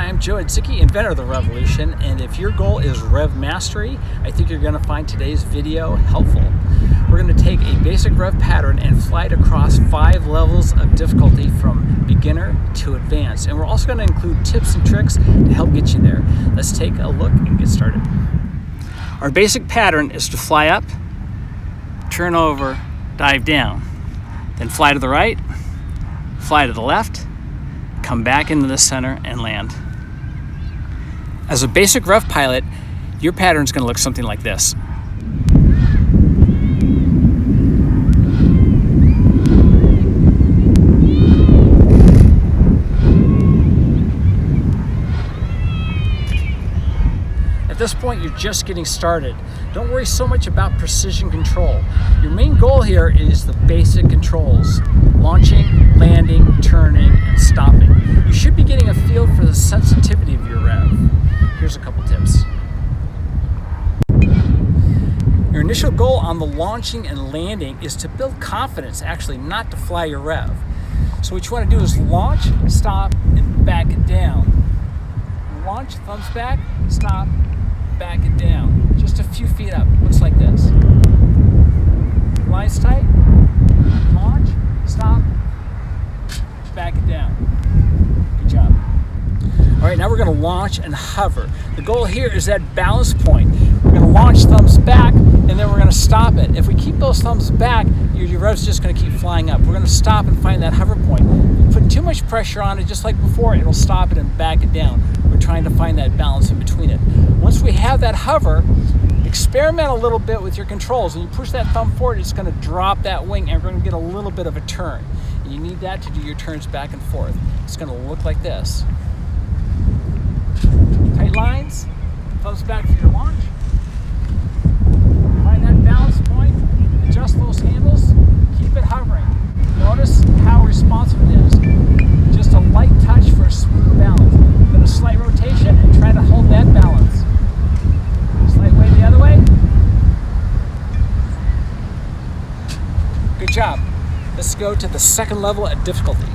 Hi, I'm Joe Adzicki, inventor of the Revolution, and if your goal is Rev Mastery, I think you're going to find today's video helpful. We're going to take a basic Rev pattern and fly it across 5 levels of difficulty from beginner to advanced, and we're also going to include tips and tricks to help get you there. Let's take a look and get started. Our basic pattern is to fly up, turn over, dive down, then fly to the right, fly to the left, come back into the center and land. As a basic Rev pilot, your pattern is going to look something like this. At this point, you're just getting started. Don't worry so much about precision control. Your main goal here is the basic controls: launching, landing, turning, and stopping. You should be getting a feel for the sensitivity of your rev. Here's a couple tips. Your initial goal on the launching and landing is to build confidence, actually, not to fly your rev. So what you want to do is launch, stop, and back it down. Launch, thumbs back, stop, back it down. Just a few feet up. Looks like this. Lines tight. Launch, stop, back it down. Good job. All right, now we're going to launch and hover. The goal here is that balance point. We're going to launch thumbs back, and then we're going to stop it. If we keep those thumbs back, your rev's just going to keep flying up. We're going to stop and find that hover point. If we put too much pressure on it, just like before, it'll stop it and back it down. We're trying to find that balance in between it. Once we have that hover, experiment a little bit with your controls. When you push that thumb forward, it's going to drop that wing, and we're going to get a little bit of a turn. And you need that to do your turns back and forth. It's going to look like this. Tight lines, thumbs back for your launch. Find that balance point, adjust those handles, keep it hovering. Notice how responsive it is. Just a light touch for a smooth balance. Then a slight rotation and try to hold that balance. Slight way the other way. Good job. Let's go to the second level of difficulty.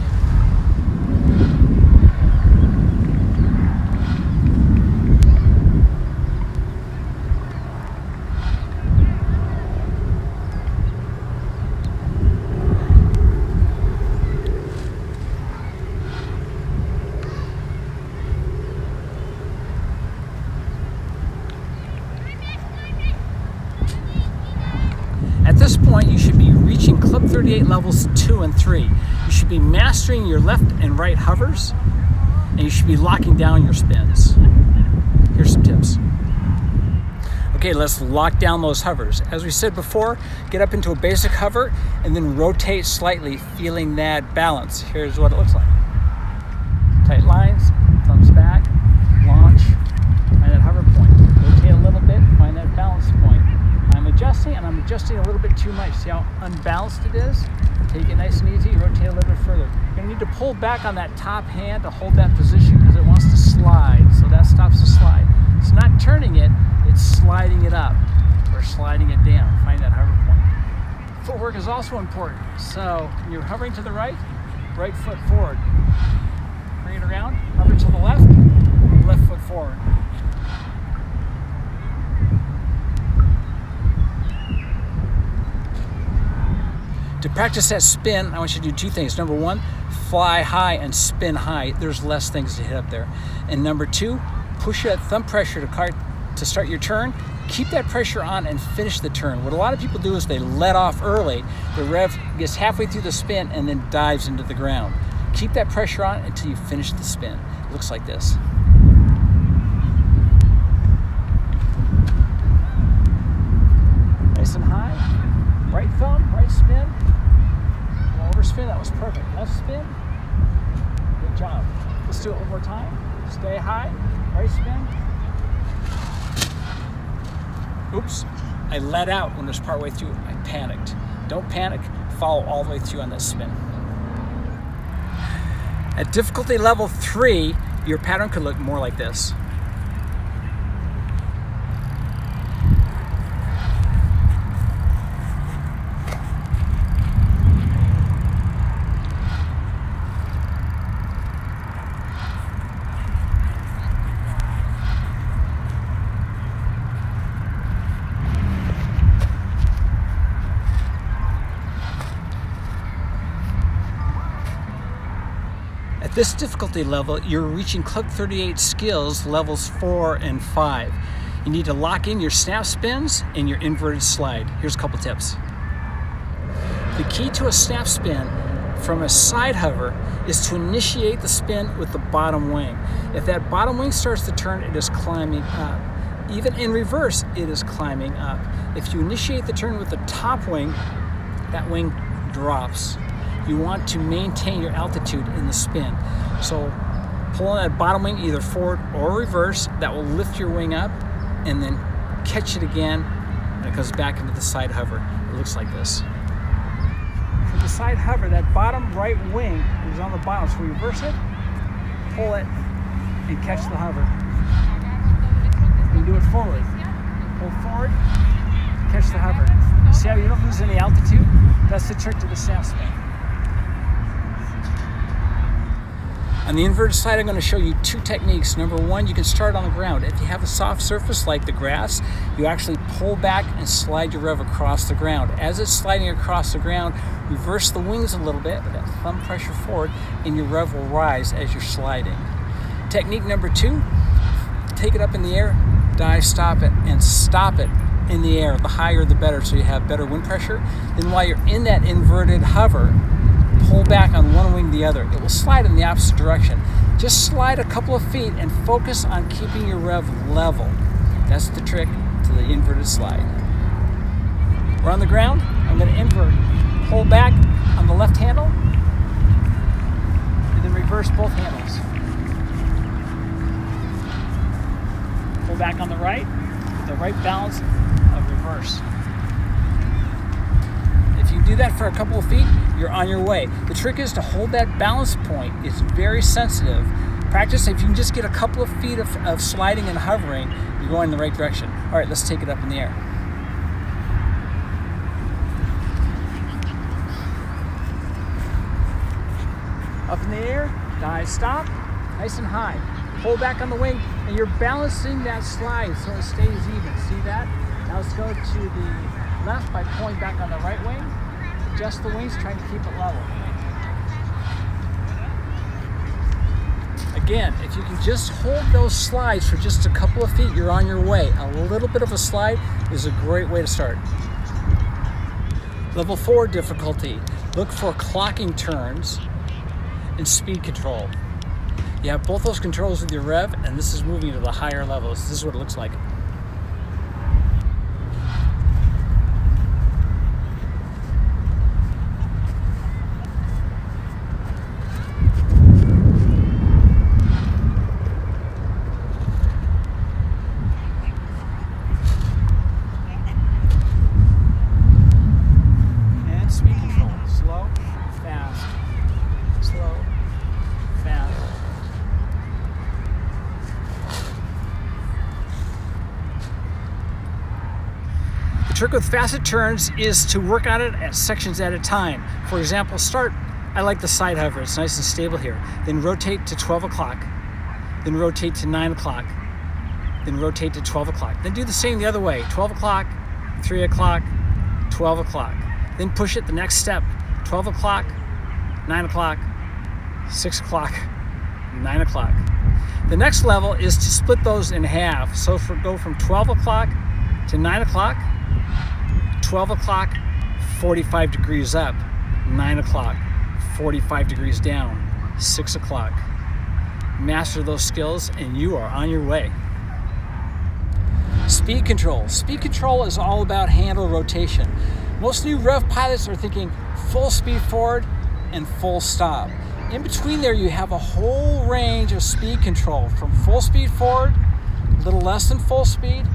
At this point, you should be reaching Clip 38 levels 2 and 3. You should be mastering your left and right hovers, and you should be locking down your spins. Here's some tips. Okay, let's lock down those hovers. As we said before, get up into a basic hover and then rotate slightly, feeling that balance. Here's what it looks like. Tight lines, thumbs back, launch, find that hover point. Rotate a little bit, find that balance point. I'm adjusting a little bit too much. See how unbalanced it is? Take it nice and easy, rotate a little bit further. You're going to need to pull back on that top hand to hold that position because it wants to slide, so that stops the slide. It's not turning it, it's sliding it up or sliding it down. Find that hover point. Footwork is also important. So when you're hovering to the right, right foot forward. Bring it around, hover to the left, left foot forward. To practice that spin, I want you to do 2 things. Number 1, fly high and spin high. There's less things to hit up there. And number 2, push that thumb pressure to start your turn. Keep that pressure on and finish the turn. What a lot of people do is they let off early. The rev gets halfway through the spin and then dives into the ground. Keep that pressure on until you finish the spin. It looks like this. Nice and high. Right thumb, right spin. Overspin, that was perfect. Left spin. Good job. Let's do it one more time. Stay high. Right spin. Oops. I let out when it was partway through. I panicked. Don't panic. Follow all the way through on this spin. At difficulty level 3, your pattern could look more like this. This difficulty level, you're reaching Club 38 skills levels 4 and 5. You need to lock in your snap spins and your inverted slide. Here's a couple tips. The key to a snap spin from a side hover is to initiate the spin with the bottom wing. If that bottom wing starts to turn, it is climbing up. Even in reverse, it is climbing up. If you initiate the turn with the top wing, that wing drops. You want to maintain your altitude in the spin. So pull on that bottom wing either forward or reverse. That will lift your wing up and then catch it again, and it goes back into the side hover. It looks like this. For the side hover, that bottom right wing is on the bottom. So reverse it, pull it, and catch the hover. You do it forward. Pull forward, catch the hover. See how you don't lose any altitude? That's the trick to the snap spin. On the inverted slide, I'm going to show you two techniques. Number one, you can start on the ground. If you have a soft surface like the grass, you actually pull back and slide your rev across the ground. As it's sliding across the ground, reverse the wings a little bit with that thumb pressure forward, and your rev will rise as you're sliding. Technique number two, take it up in the air, dive, stop it, and stop it in the air. The higher the better, so you have better wind pressure. Then while you're in that inverted hover, pull back on one wing the other. It will slide in the opposite direction. Just slide a couple of feet and focus on keeping your rev level. That's the trick to the inverted slide. We're on the ground. I'm going to invert. Pull back on the left handle and then reverse both handles. Pull back on the right with the right balance of reverse. If you do that for a couple of feet, you're on your way. The trick is to hold that balance point. It's very sensitive. Practice, if you can just get a couple of feet of sliding and hovering, you're going in the right direction. All right, let's take it up in the air. Up in the air, dive, stop, nice and high. Pull back on the wing, and you're balancing that slide so it stays even. See that? Now let's go to the left by pulling back on the right wing. Adjust the wings, trying to keep it level. Again, if you can just hold those slides for just a couple of feet, you're on your way. A little bit of a slide is a great way to start. Level 4 difficulty. Look for clocking turns and speed control. You have both those controls with your rev, and this is moving to the higher levels. This is what it looks like. And speed control. Slow, fast, slow, fast. The trick with facet turns is to work on it at sections at a time. For example, I like the side hover, it's nice and stable here. Then rotate to 12 o'clock, then rotate to 9 o'clock, then rotate to 12 o'clock. Then do the same the other way, 12 o'clock, 3 o'clock, 12 o'clock. Then push it the next step, 12 o'clock, 9 o'clock, 6 o'clock, 9 o'clock. The next level is to split those in half. So go from 12 o'clock to 9 o'clock, 12 o'clock, 45 degrees up, 9 o'clock, 45 degrees down, 6 o'clock. Master those skills and you are on your way. Speed control. Speed control is all about handle rotation. Most new rev pilots are thinking full speed forward and full stop. In between there, you have a whole range of speed control, from full speed forward, a little less than full speed,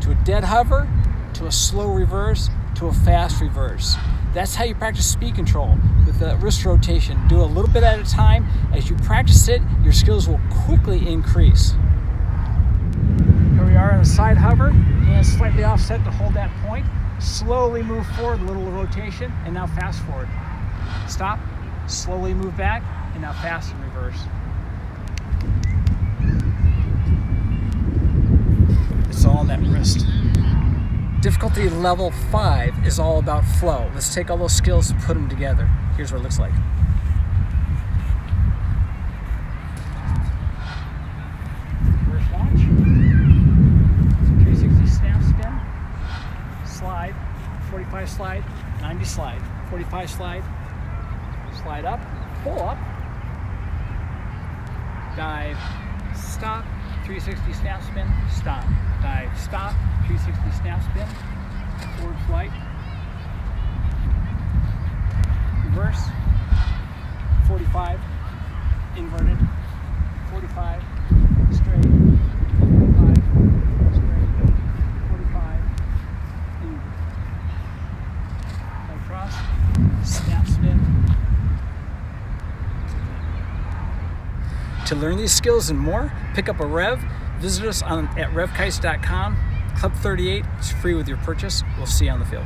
to a dead hover, to a slow reverse, to a fast reverse. That's how you practice speed control with the wrist rotation. Do a little bit at a time. As you practice it, your skills will quickly increase. Here we are in a side hover, hands slightly offset to hold that point. Slowly move forward, a little rotation, and now fast forward. Stop, slowly move back, and now fast and reverse. It's all on that wrist. Difficulty level 5 is all about flow. Let's take all those skills and put them together. Here's what it looks like. slide. 45 slide, slide up, pull up, dive, stop, 360 snap spin, stop, dive, stop, 360 snap spin, forward flight, reverse, 45, inverted, 45, straight, 45, straight, 45, inverted. Across, snap spin. To learn these skills and more, pick up a Rev, visit us at revkites.com. Club 38 is free with your purchase. We'll see you on the field.